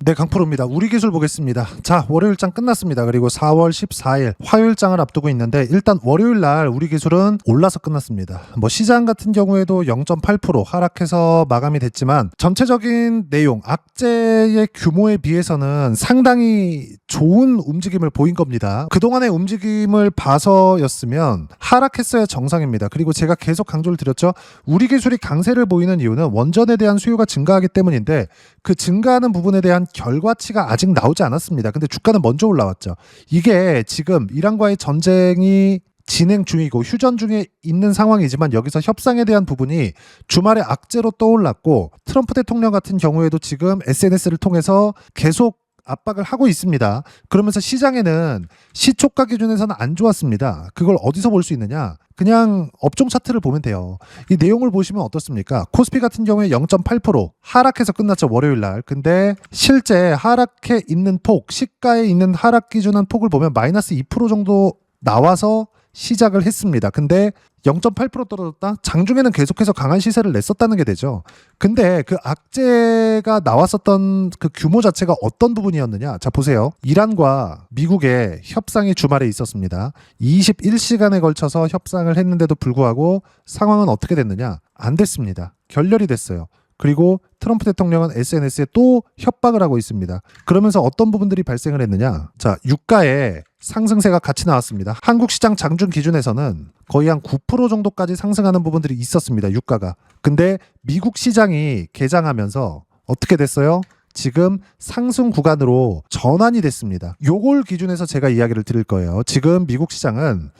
네, 강프로입니다. 우리 기술 보겠습니다. 자, 월요일장 끝났습니다. 그리고 4월 14일 화요일장을 앞두고 있는데 일단 월요일 날 우리 기술은 올라서 끝났습니다. 시장 같은 경우에도 0.8% 하락해서 마감이 됐지만 전체적인 내용, 악재의 규모에 비해서는 상당히 좋은 움직임을 보인 겁니다. 그동안의 움직임을 봐서였으면 하락했어야 정상입니다. 그리고 제가 계속 강조를 드렸죠. 우리 기술이 강세를 보이는 이유는 원전에 대한 수요가 증가하기 때문인데 그 증가하는 부분에 대한 결과치가 아직 나오지 않았습니다. 근데 주가는 먼저 올라왔죠. 이게 지금 이란과의 전쟁이 진행 중이고 휴전 중에 있는 상황이지만 여기서 협상에 대한 부분이 주말에 악재로 떠올랐고 트럼프 대통령 같은 경우에도 지금 SNS를 통해서 계속 압박을 하고 있습니다. 그러면서 시장에는 시초가 기준에서는 안 좋았습니다. 그걸 어디서 볼 수 있느냐? 그냥 업종 차트를 보면 돼요. 이 내용을 보시면 어떻습니까? 코스피 같은 경우에 0.8% 하락해서 끝났죠, 월요일 날. 근데 실제 하락해 있는 폭, 시가에 있는 하락 기준한 폭을 보면 마이너스 2% 정도 나와서 시작을 했습니다. 근데 0.8% 떨어졌다? 장중에는 계속해서 강한 시세를 냈었다는 게 되죠. 근데 그 악재가 나왔었던 그 규모 자체가 어떤 부분이었느냐? 자, 보세요. 이란과 미국의 협상이 주말에 있었습니다. 21시간에 걸쳐서 협상을 했는데도 불구하고 상황은 어떻게 됐느냐? 안 됐습니다. 결렬이 됐어요. 그리고 트럼프 대통령은 SNS에 또 협박을 하고 있습니다. 그러면서 어떤 부분들이 발생을 했느냐? 자, 유가에 상승세가 같이 나왔습니다. 한국 시장 장중 기준에서는 거의 한 9% 정도까지 상승하는 부분들이 있었습니다. 유가가. 근데 미국 시장이 개장하면서 어떻게 됐어요? 지금 상승 구간으로 전환이 됐습니다. 요걸 기준해서 제가 이야기를 드릴 거예요. 지금 미국 시장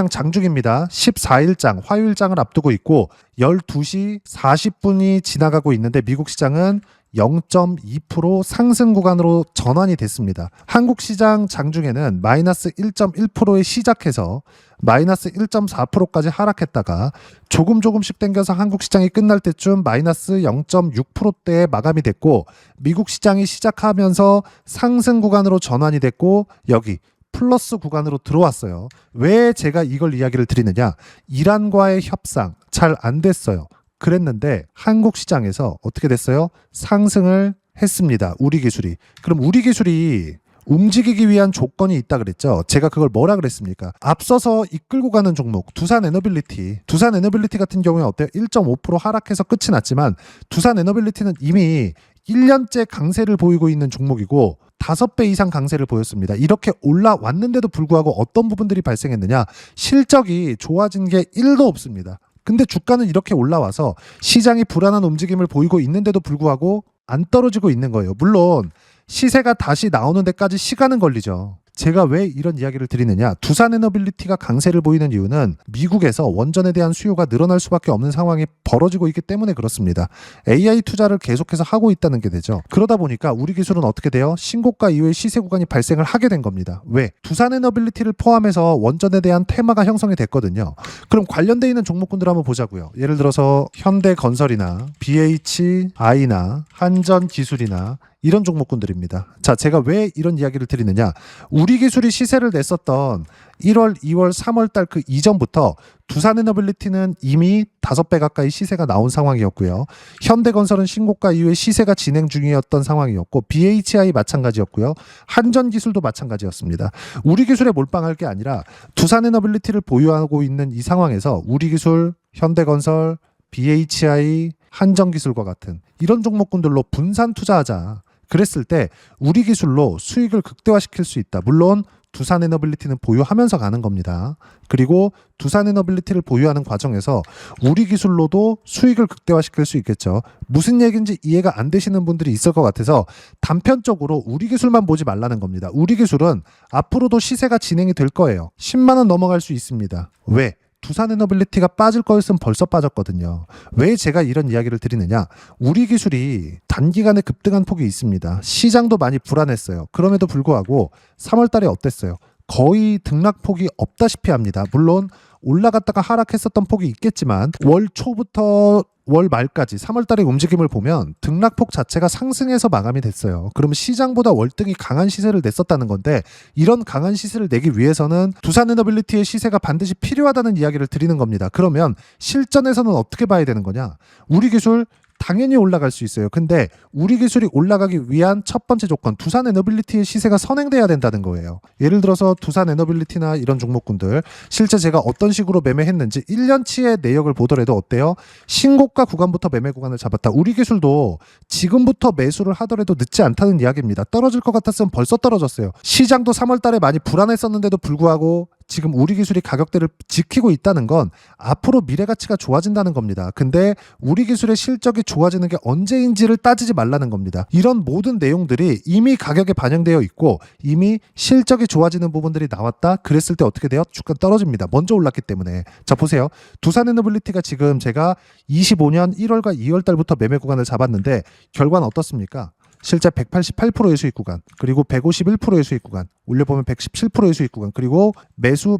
장중입니다. 14일장, 화요일장을 앞두고 있고 12시 40분이 지나가고 있는데 미국 시장은 0.2% 상승 구간으로 전환이 됐습니다. 한국 시장 장중에는 마이너스 1.1%에 시작해서 마이너스 1.4%까지 하락했다가 조금씩 당겨서 한국 시장이 끝날 때쯤 마이너스 0.6%대에 마감이 됐고 미국 시장이 시작하면서 상승 구간으로 전환이 됐고 여기 플러스 구간으로 들어왔어요. 왜 제가 이걸 이야기를 드리느냐? 이란과의 협상 잘 안 됐어요. 그랬는데 한국 시장에서 어떻게 됐어요? 상승을 했습니다. 우리 기술이. 그럼 우리 기술이 움직이기 위한 조건이 있다 그랬죠. 제가 그걸 뭐라 그랬습니까? 앞서서 이끌고 가는 종목 두산 에너빌리티 같은 경우에 어때요? 1.5% 하락해서 끝이 났지만 두산 에너빌리티는 이미 1년째 강세를 보이고 있는 종목이고 5배 이상 강세를 보였습니다. 이렇게 올라왔는데도 불구하고 어떤 부분들이 발생했느냐? 실적이 좋아진 게 1도 없습니다. 근데 주가는 이렇게 올라와서 시장이 불안한 움직임을 보이고 있는데도 불구하고 안 떨어지고 있는 거예요. 물론 시세가 다시 나오는 데까지 시간은 걸리죠. 제가 왜 이런 이야기를 드리느냐? 두산 에너빌리티가 강세를 보이는 이유는 미국에서 원전에 대한 수요가 늘어날 수밖에 없는 상황이 벌어지고 있기 때문에 그렇습니다. AI 투자를 계속해서 하고 있다는 게 되죠. 그러다 보니까 우리 기술은 어떻게 돼요? 신고가 이후에 시세 구간이 발생을 하게 된 겁니다. 왜? 두산 에너빌리티를 포함해서 원전에 대한 테마가 형성이 됐거든요. 그럼 관련돼 있는 종목군들 한번 보자고요. 예를 들어서 현대건설이나 BHI나 한전기술이나 이런 종목군들입니다. 자, 제가 왜 이런 이야기를 드리느냐? 우리 기술이 시세를 냈었던 1월, 2월, 3월 달 그 이전부터 두산에너빌리티는 이미 5배 가까이 시세가 나온 상황이었고요. 현대건설은 신고가 이후에 시세가 진행 중이었던 상황이었고 BHI 마찬가지였고요. 한전기술도 마찬가지였습니다. 우리 기술에 몰빵할 게 아니라 두산에너빌리티를 보유하고 있는 이 상황에서 우리 기술, 현대건설, BHI, 한전기술과 같은 이런 종목군들로 분산 투자하자. 그랬을 때 우리 기술로 수익을 극대화시킬 수 있다. 물론 두산에너빌리티는 보유하면서 가는 겁니다. 그리고 두산에너빌리티를 보유하는 과정에서 우리 기술로도 수익을 극대화시킬 수 있겠죠. 무슨 얘기인지 이해가 안 되시는 분들이 있을 것 같아서 단편적으로 우리 기술만 보지 말라는 겁니다. 우리 기술은 앞으로도 시세가 진행이 될 거예요. 10만 원 넘어갈 수 있습니다. 왜? 두산에너빌리티가 빠질 거였으면 벌써 빠졌거든요. 왜 제가 이런 이야기를 드리느냐? 우리 기술이 단기간에 급등한 폭이 있습니다. 시장도 많이 불안했어요. 그럼에도 불구하고 3월 달에 어땠어요? 거의 등락폭이 없다시피 합니다. 물론 올라갔다가 하락했었던 폭이 있겠지만 월 초부터 월 말까지 3월 달의 움직임을 보면 등락폭 자체가 상승해서 마감이 됐어요. 그러면 시장보다 월등히 강한 시세를 냈었다는 건데 이런 강한 시세를 내기 위해서는 두산에너빌리티의 시세가 반드시 필요하다는 이야기를 드리는 겁니다. 그러면 실전에서는 어떻게 봐야 되는 거냐? 우리 기술 당연히 올라갈 수 있어요. 근데 우리 기술이 올라가기 위한 첫 번째 조건, 두산 에너빌리티의 시세가 선행돼야 된다는 거예요. 예를 들어서 두산 에너빌리티나 이런 종목군들 실제 제가 어떤 식으로 매매했는지 1년치의 내역을 보더라도 어때요? 신고가 구간부터 매매 구간을 잡았다. 우리 기술도 지금부터 매수를 하더라도 늦지 않다는 이야기입니다. 떨어질 것 같았으면 벌써 떨어졌어요. 시장도 3월 달에 많이 불안했었는데도 불구하고 지금 우리 기술이 가격대를 지키고 있다는 건 앞으로 미래 가치가 좋아진다는 겁니다. 근데 우리 기술의 실적이 좋아지는 게 언제인지를 따지지 말라는 겁니다. 이런 모든 내용들이 이미 가격에 반영되어 있고 이미 실적이 좋아지는 부분들이 나왔다. 그랬을 때 어떻게 돼요? 주가 떨어집니다. 먼저 올랐기 때문에. 자, 보세요. 두산에너빌리티가 지금 제가 25년 1월과 2월 달부터 매매 구간을 잡았는데 결과는 어떻습니까? 실제 188%의 수익 구간, 그리고 151%의 수익 구간, 올려보면 117%의 수익 구간, 그리고 매수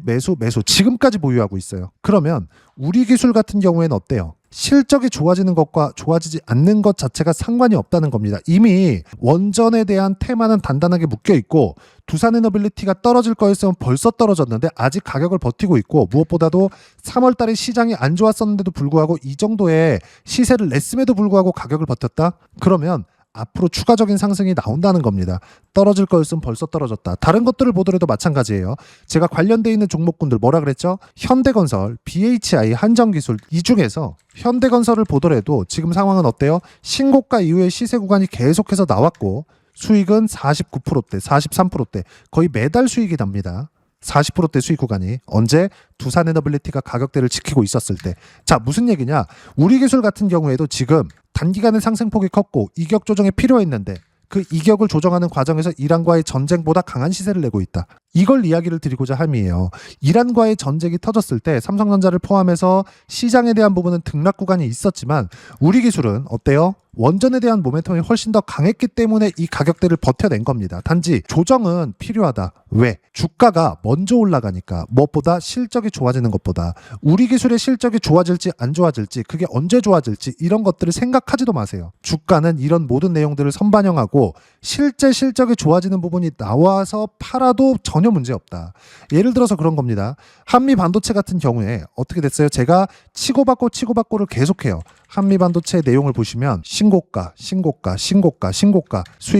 지금까지 보유하고 있어요. 그러면 우리 기술 같은 경우에는 어때요? 실적이 좋아지는 것과 좋아지지 않는 것 자체가 상관이 없다는 겁니다. 이미 원전에 대한 테마는 단단하게 묶여 있고 두산에너빌리티가 떨어질 거였으면 벌써 떨어졌는데 아직 가격을 버티고 있고 무엇보다도 3월 달에 시장이 안 좋았었는데도 불구하고 이 정도의 시세를 냈음에도 불구하고 가격을 버텼다? 그러면 앞으로 추가적인 상승이 나온다는 겁니다. 떨어질 거였으면 벌써 떨어졌다. 다른 것들을 보더라도 마찬가지예요. 제가 관련돼 있는 종목군들 뭐라 그랬죠? 현대건설, BHI, 한정기술 이 중에서 현대건설을 보더라도 지금 상황은 어때요? 신고가 이후에 시세 구간이 계속해서 나왔고 수익은 49%대, 43%대 거의 매달 수익이 납니다. 40%대 수익 구간이 언제? 두산에너빌리티가 가격대를 지키고 있었을 때. 자, 무슨 얘기냐? 우리 기술 같은 경우에도 지금 단기간에 상승폭이 컸고 이격 조정이 필요했는데 그 이격을 조정하는 과정에서 이란과의 전쟁보다 강한 시세를 내고 있다. 이걸 이야기를 드리고자 함이에요. 이란과의 전쟁이 터졌을 때 삼성전자를 포함해서 시장에 대한 부분은 등락 구간이 있었지만 우리 기술은 어때요? 원전에 대한 모멘텀이 훨씬 더 강했기 때문에 이 가격대를 버텨낸 겁니다. 단지 조정은 필요하다. 왜? 주가가 먼저 올라가니까. 무엇보다 실적이 좋아지는 것보다 우리 기술의 실적이 좋아질지 안 좋아질지 그게 언제 좋아질지 이런 것들을 생각하지도 마세요. 주가는 이런 모든 내용들을 선반영하고 실제 실적이 좋아지는 부분이 나와서 팔아도 전혀 문제 없다. 예를 들어서 그런 겁니다. 한미 반도체 같은 경우에 어떻게 됐어요? 제가 치고받고를 계속해요. 한미 반도체 내용을 보시면 신고가 수익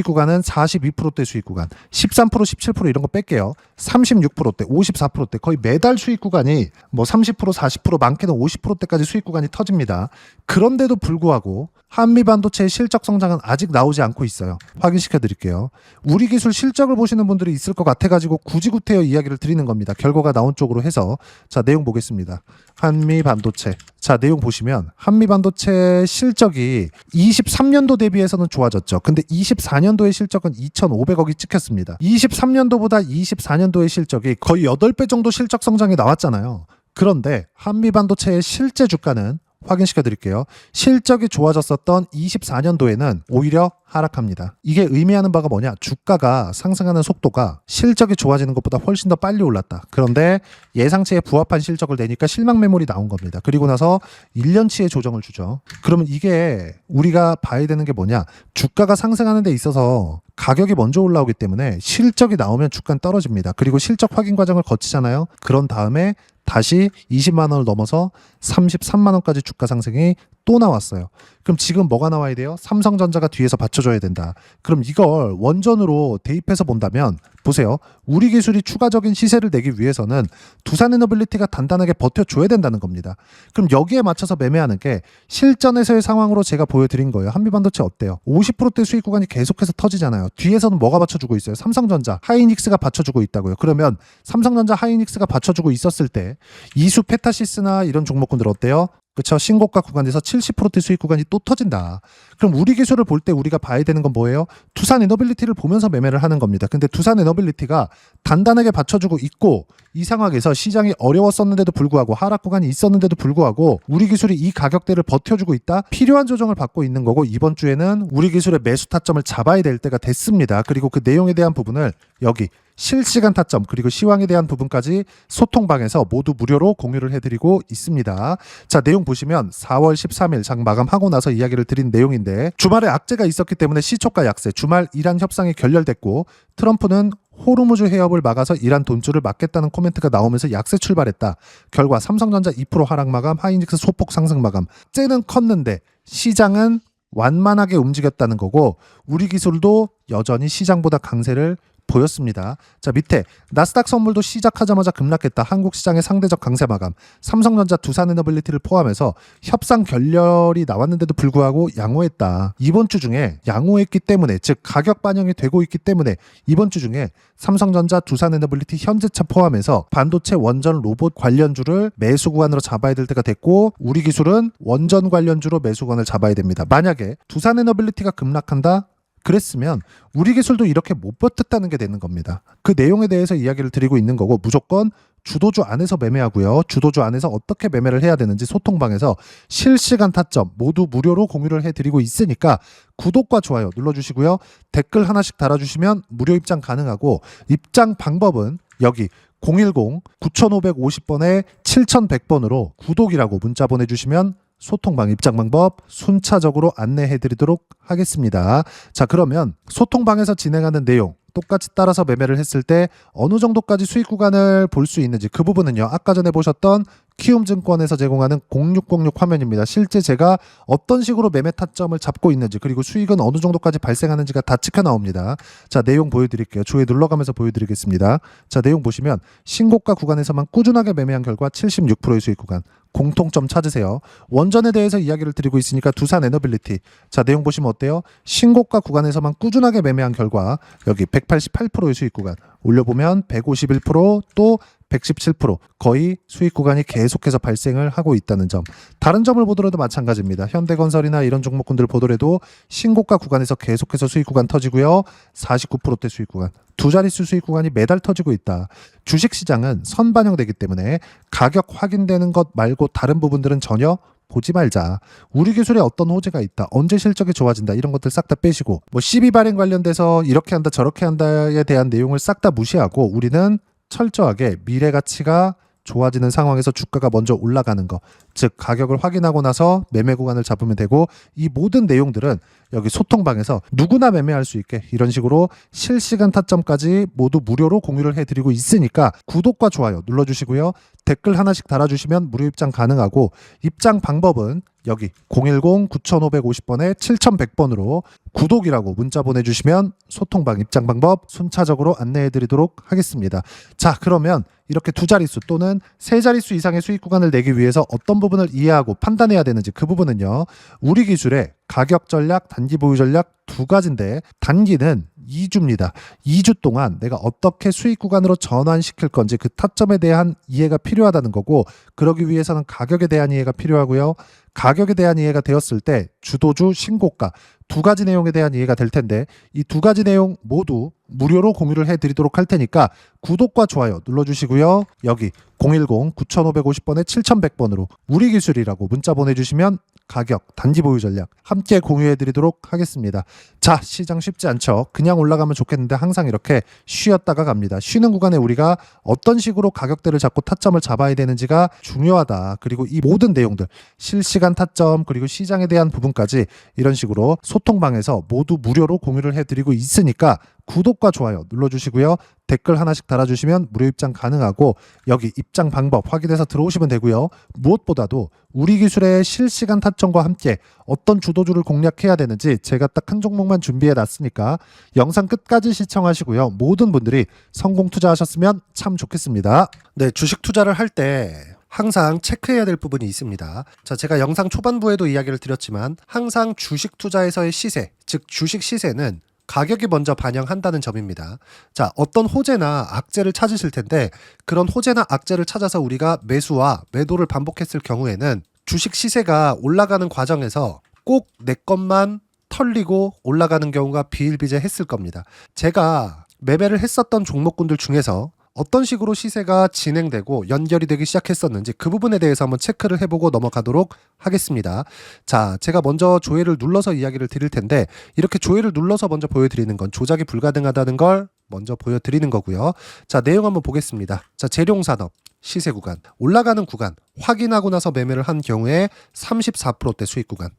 구간은 42%대 수익 구간 13% 17% 이런 거 뺄게요. 36%대 54%대 거의 매달 수익 구간이 뭐 30% 40% 많게는 50%대까지 수익 구간이 터집니다. 그런데도 불구하고 한미 반도체의 실적 성장은 아직 나오지 않고 있어요. 확인시켜 드릴게요. 우리 기술 실적을 보시는 분들이 있을 것 같아가지고 굳이 구태여 이야기를 드리는 겁니다. 결과가 나온 쪽으로 해서. 자, 내용 보겠습니다. 한미 반도체. 자, 내용 보시면 한미 반도체 실적이 23년도 대비해서는 좋아졌죠. 근데 24년도의 실적은 2,500억이 찍혔습니다. 23년도보다 24년도의 실적이 거의 8배 정도 실적 성장이 나왔잖아요. 그런데 한미 반도체의 실제 주가는 확인시켜 드릴게요. 실적이 좋아졌었던 24년도에는 오히려 하락합니다. 이게 의미하는 바가 뭐냐? 주가가 상승하는 속도가 실적이 좋아지는 것보다 훨씬 더 빨리 올랐다. 그런데 예상치에 부합한 실적을 내니까 실망 매물이 나온 겁니다. 그리고 나서 1년치의 조정을 주죠. 그러면 이게 우리가 봐야 되는 게 뭐냐? 주가가 상승하는 데 있어서 가격이 먼저 올라오기 때문에 실적이 나오면 주가는 떨어집니다. 그리고 실적 확인 과정을 거치잖아요. 그런 다음에 다시 20만 원을 넘어서 33만 원까지 주가 상승이 또 나왔어요. 그럼 지금 뭐가 나와야 돼요? 삼성전자가 뒤에서 받쳐줘야 된다. 그럼 이걸 원전으로 대입해서 본다면 보세요. 우리 기술이 추가적인 시세를 내기 위해서는 두산에너빌리티가 단단하게 버텨줘야 된다는 겁니다. 그럼 여기에 맞춰서 매매하는 게 실전에서의 상황으로 제가 보여드린 거예요. 한미반도체 어때요? 50%대 수익 구간이 계속해서 터지잖아요. 뒤에서는 뭐가 받쳐주고 있어요? 삼성전자, 하이닉스가 받쳐주고 있다고요. 그러면 삼성전자, 하이닉스가 받쳐주고 있었을 때 이수 페타시스나 이런 종목군들 어때요? 그렇죠. 신고가 구간에서 70%대 수익 구간이 또 터진다. 그럼 우리 기술을 볼 때 우리가 봐야 되는 건 뭐예요? 두산에너빌리티를 보면서 매매를 하는 겁니다. 근데 두산에너빌리티가 단단하게 받쳐주고 있고 이 상황에서 시장이 어려웠었는데도 불구하고 하락 구간이 있었는데도 불구하고 우리 기술이 이 가격대를 버텨주고 있다. 필요한 조정을 받고 있는 거고 이번 주에는 우리 기술의 매수 타점을 잡아야 될 때가 됐습니다. 그리고 그 내용에 대한 부분을 여기 실시간 타점 그리고 시황에 대한 부분까지 소통방에서 모두 무료로 공유를 해드리고 있습니다. 자, 내용 보시면 4월 13일 장 마감하고 나서 이야기를 드린 내용인데 주말에 악재가 있었기 때문에 시초가 약세, 주말 이란 협상이 결렬됐고 트럼프는 호르무즈 해협을 막아서 이란 돈줄을 막겠다는 코멘트가 나오면서 약세 출발했다. 결과 삼성전자 2% 하락 마감, 하이닉스 소폭 상승 마감. 째는 컸는데 시장은 완만하게 움직였다는 거고 우리 기술도 여전히 시장보다 강세를 보였습니다. 자, 밑에 나스닥 선물도 시작하자마자 급락했다. 한국 시장의 상대적 강세 마감. 삼성전자, 두산에너빌리티를 포함해서 협상 결렬이 나왔는데도 불구하고 양호했다. 이번 주 중에 양호했기 때문에, 즉 가격 반영이 되고 있기 때문에 이번 주 중에 삼성전자, 두산에너빌리티 현재차 포함해서 반도체 원전 로봇 관련주를 매수 구간으로 잡아야 될 때가 됐고 우리 기술은 원전 관련주로 매수 구간을 잡아야 됩니다. 만약에 두산에너빌리티가 급락한다? 그랬으면 우리 기술도 이렇게 못 버텼다는 게 되는 겁니다. 그 내용에 대해서 이야기를 드리고 있는 거고 무조건 주도주 안에서 매매하고요. 주도주 안에서 어떻게 매매를 해야 되는지 소통방에서 실시간 타점 모두 무료로 공유를 해드리고 있으니까 구독과 좋아요 눌러주시고요. 댓글 하나씩 달아주시면 무료 입장 가능하고 입장 방법은 여기 010-9550번에 7100번으로 구독이라고 문자 보내주시면 소통방 입장 방법 순차적으로 안내해 드리도록 하겠습니다. 자, 그러면 소통방에서 진행하는 내용 똑같이 따라서 매매를 했을 때 어느 정도까지 수익 구간을 볼 수 있는지 그 부분은요. 아까 전에 보셨던 키움증권에서 제공하는 0606 화면입니다. 실제 제가 어떤 식으로 매매 타점을 잡고 있는지 그리고 수익은 어느 정도까지 발생하는지가 다 찍혀 나옵니다. 자, 내용 보여드릴게요. 조회 눌러가면서 보여드리겠습니다. 자, 내용 보시면 신고가 구간에서만 꾸준하게 매매한 결과 76%의 수익 구간. 공통점 찾으세요. 원전에 대해서 이야기를 드리고 있으니까 두산에너빌리티. 자, 내용 보시면 어때요? 신고가 구간에서만 꾸준하게 매매한 결과 여기 188%의 수익 구간. 올려보면 151% 또 117% 거의 수익 구간이 계속해서 발생을 하고 있다는 점. 다른 점을 보더라도 마찬가지입니다. 현대건설이나 이런 종목군들 보더라도 신고가 구간에서 계속해서 수익 구간 터지고요. 49%대 수익 구간. 두 자릿수 수익 구간이 매달 터지고 있다. 주식시장은 선반영되기 때문에 가격 확인되는 것 말고 다른 부분들은 전혀 보지 말자. 우리 기술에 어떤 호재가 있다. 언제 실적이 좋아진다. 이런 것들 싹 다 빼시고 뭐 CB 발행 관련돼서 이렇게 한다 저렇게 한다에 대한 내용을 싹 다 무시하고 우리는 철저하게 미래 가치가 좋아지는 상황에서 주가가 먼저 올라가는 거, 즉 가격을 확인하고 나서 매매 구간을 잡으면 되고 이 모든 내용들은 여기 소통방에서 누구나 매매할 수 있게 이런 식으로 실시간 타점까지 모두 무료로 공유를 해드리고 있으니까 구독과 좋아요 눌러주시고요. 댓글 하나씩 달아주시면 무료 입장 가능하고 입장 방법은 여기 010-9550번에 7100번으로 구독이라고 문자 보내주시면 소통방 입장 방법 순차적으로 안내해드리도록 하겠습니다. 자, 그러면 이렇게 두 자릿수 또는 세 자릿수 이상의 수익 구간을 내기 위해서 어떤 부분을 이해하고 판단해야 되는지 그 부분은요. 우리 기술의 가격 전략, 단기 보유 전략 두 가지인데 단기는 2주입니다. 2주 동안 내가 어떻게 수익 구간으로 전환시킬 건지 그 타점에 대한 이해가 필요하다는 거고 그러기 위해서는 가격에 대한 이해가 필요하고요. 가격에 대한 이해가 되었을 때 주도주, 신고가 두 가지 내용에 대한 이해가 될 텐데 이 두 가지 내용 모두 무료로 공유를 해드리도록 할 테니까 구독과 좋아요 눌러주시고요. 여기 010-9550번에 7100번으로 우리 기술이라고 문자 보내주시면 가격, 단기 보유 전략 함께 공유해드리도록 하겠습니다. 자, 시장 쉽지 않죠. 그냥 올라가면 좋겠는데 항상 이렇게 쉬었다가 갑니다. 쉬는 구간에 우리가 어떤 식으로 가격대를 잡고 타점을 잡아야 되는지가 중요하다. 그리고 이 모든 내용들 실시간 타점 그리고 시장에 대한 부분까지 이런 식으로 소통방에서 모두 무료로 공유를 해드리고 있으니까 구독과 좋아요 눌러주시고요. 댓글 하나씩 달아주시면 무료 입장 가능하고 여기 입장 방법 확인해서 들어오시면 되고요. 무엇보다도 우리 기술의 실시간 타점과 함께 어떤 주도주를 공략해야 되는지 제가 딱 한 종목만 준비해 놨으니까 영상 끝까지 시청하시고요. 모든 분들이 성공 투자하셨으면 참 좋겠습니다. 네, 주식 투자를 할 때 항상 체크해야 될 부분이 있습니다. 자, 제가 영상 초반부에도 이야기를 드렸지만 항상 주식 투자에서의 시세, 즉 주식 시세는 가격이 먼저 반영한다는 점입니다. 자, 어떤 호재나 악재를 찾으실 텐데 그런 호재나 악재를 찾아서 우리가 매수와 매도를 반복했을 경우에는 주식 시세가 올라가는 과정에서 꼭 내 것만 털리고 올라가는 경우가 비일비재했을 겁니다. 제가 매매를 했었던 종목군들 중에서 어떤 식으로 시세가 진행되고 연결이 되기 시작했었는지 그 부분에 대해서 한번 체크를 해보고 넘어가도록 하겠습니다. 자, 제가 먼저 조회를 눌러서 이야기를 드릴 텐데 이렇게 조회를 눌러서 먼저 보여드리는 건 조작이 불가능하다는 걸 먼저 보여드리는 거고요. 자, 내용 한번 보겠습니다. 자, 재룡산업 시세 구간 올라가는 구간 확인하고 나서 매매를 한 경우에 34%대 수익 구간.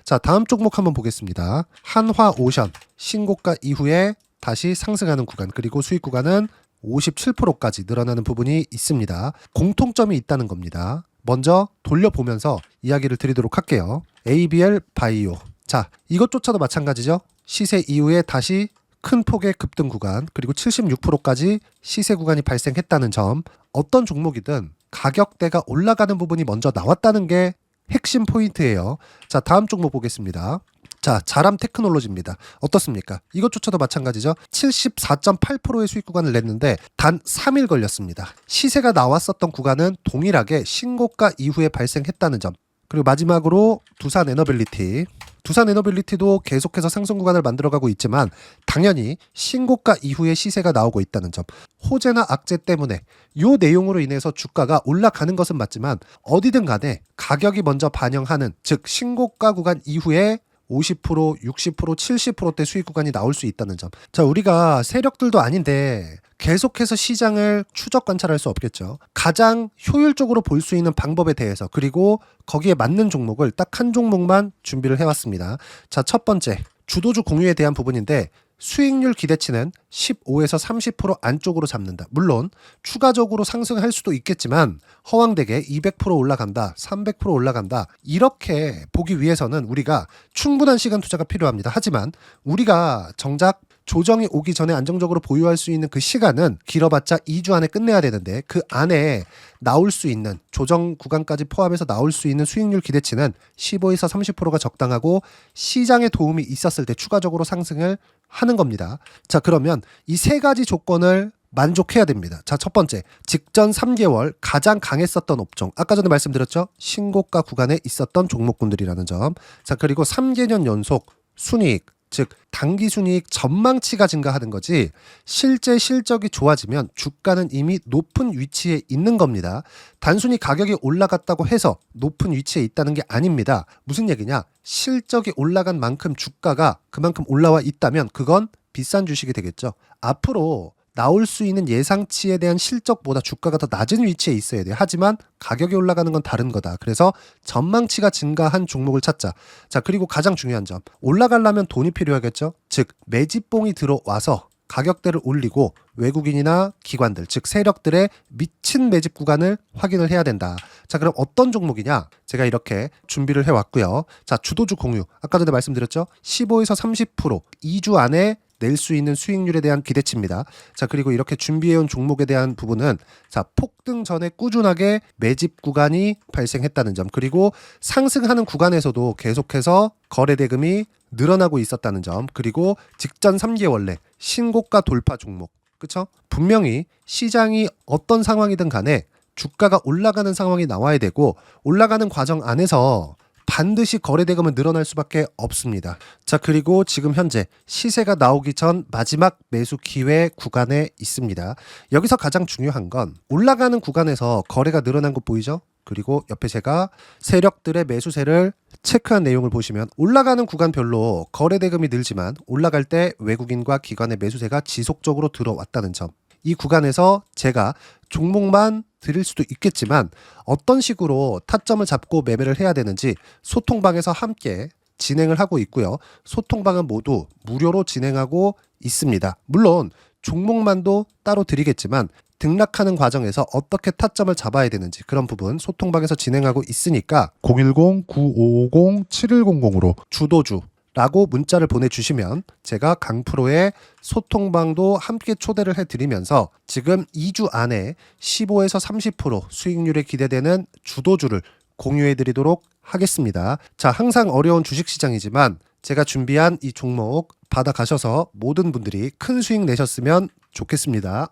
자, 다음 종목 한번 보겠습니다. 한화오션 신고가 이후에 다시 상승하는 구간 그리고 수익 구간은 57%까지 늘어나는 부분이 있습니다. 공통점이 있다는 겁니다. 먼저 돌려보면서 이야기를 드리도록 할게요. ABL 바이오. 자, 이것조차도 마찬가지죠. 시세 이후에 다시 큰 폭의 급등 구간, 그리고 76%까지 시세 구간이 발생했다는 점, 어떤 종목이든 가격대가 올라가는 부분이 먼저 나왔다는 게 핵심 포인트예요. 자, 다음 종목 보겠습니다. 자, 자람 테크놀로지입니다. 어떻습니까? 이것조차도 마찬가지죠. 74.8%의 수익 구간을 냈는데 단 3일 걸렸습니다. 시세가 나왔었던 구간은 동일하게 신고가 이후에 발생했다는 점. 그리고 마지막으로 두산 에너빌리티. 두산 에너빌리티도 계속해서 상승 구간을 만들어가고 있지만 당연히 신고가 이후에 시세가 나오고 있다는 점. 호재나 악재 때문에 이 내용으로 인해서 주가가 올라가는 것은 맞지만 어디든 간에 가격이 먼저 반영하는, 즉 신고가 구간 이후에 50%, 60%, 70%대 수익 구간이 나올 수 있다는 점. 자, 우리가 세력들도 아닌데 계속해서 시장을 추적 관찰할 수 없겠죠. 가장 효율적으로 볼 수 있는 방법에 대해서, 그리고 거기에 맞는 종목을 딱 한 종목만 준비를 해왔습니다. 자, 첫 번째, 주도주 공유에 대한 부분인데 수익률 기대치는 15에서 30% 안쪽으로 잡는다. 물론 추가적으로 상승할 수도 있겠지만 허황되게 200% 올라간다, 300% 올라간다, 이렇게 보기 위해서는 우리가 충분한 시간 투자가 필요합니다. 하지만 우리가 정작 조정이 오기 전에 안정적으로 보유할 수 있는 그 시간은 길어봤자 2주 안에 끝내야 되는데, 그 안에 나올 수 있는 조정 구간까지 포함해서 나올 수 있는 수익률 기대치는 15에서 30%가 적당하고 시장에 도움이 있었을 때 추가적으로 상승을 하는 겁니다. 자, 그러면 이 세 가지 조건을 만족해야 됩니다. 자, 첫 번째, 직전 3개월 가장 강했었던 업종. 아까 전에 말씀드렸죠? 신고가 구간에 있었던 종목군들이라는 점. 자, 그리고 3개년 연속 순이익, 즉 단기 순이익 전망치가 증가하는 거지 실제 실적이 좋아지면 주가는 이미 높은 위치에 있는 겁니다. 단순히 가격이 올라갔다고 해서 높은 위치에 있다는 게 아닙니다. 무슨 얘기냐? 실적이 올라간 만큼 주가가 그만큼 올라와 있다면 그건 비싼 주식이 되겠죠. 앞으로 나올 수 있는 예상치에 대한 실적보다 주가가 더 낮은 위치에 있어야 돼요. 하지만 가격이 올라가는 건 다른 거다. 그래서 전망치가 증가한 종목을 찾자. 자, 그리고 가장 중요한 점, 올라가려면 돈이 필요하겠죠. 즉 매집봉이 들어와서 가격대를 올리고 외국인이나 기관들, 즉 세력들의 미친 매집 구간을 확인을 해야 된다. 자, 그럼 어떤 종목이냐? 제가 이렇게 준비를 해왔고요. 자, 주도주 공유. 아까 전에 말씀드렸죠. 15에서 30% 2주 안에 낼 수 있는 수익률에 대한 기대치입니다. 자, 그리고 이렇게 준비해온 종목에 대한 부분은, 자, 폭등 전에 꾸준하게 매집 구간이 발생했다는 점, 그리고 상승하는 구간에서도 계속해서 거래 대금이 늘어나고 있었다는 점, 그리고 직전 3개월 내 신고가 돌파 종목. 그쵸? 분명히 시장이 어떤 상황이든 간에 주가가 올라가는 상황이 나와야 되고, 올라가는 과정 안에서 반드시 거래 대금은 늘어날 수밖에 없습니다. 자, 그리고 지금 현재 시세가 나오기 전 마지막 매수 기회 구간에 있습니다. 여기서 가장 중요한 건 올라가는 구간에서 거래가 늘어난 거 보이죠? 그리고 옆에 제가 세력들의 매수세를 체크한 내용을 보시면 올라가는 구간별로 거래 대금이 늘지만 올라갈 때 외국인과 기관의 매수세가 지속적으로 들어왔다는 점. 이 구간에서 제가 종목만 드릴 수도 있겠지만 어떤 식으로 타점을 잡고 매매를 해야 되는지 소통방에서 함께 진행을 하고 있고요. 소통방은 모두 무료로 진행하고 있습니다. 물론 종목만도 따로 드리겠지만 등락하는 과정에서 어떻게 타점을 잡아야 되는지 그런 부분 소통방에서 진행하고 있으니까 010-9550-7100으로 주도주 라고 문자를 보내주시면 제가 강프로의 소통방도 함께 초대를 해드리면서 지금 2주 안에 15에서 30% 수익률에 기대되는 주도주를 공유해드리도록 하겠습니다. 자, 항상 어려운 주식시장이지만 제가 준비한 이 종목 받아가셔서 모든 분들이 큰 수익 내셨으면 좋겠습니다.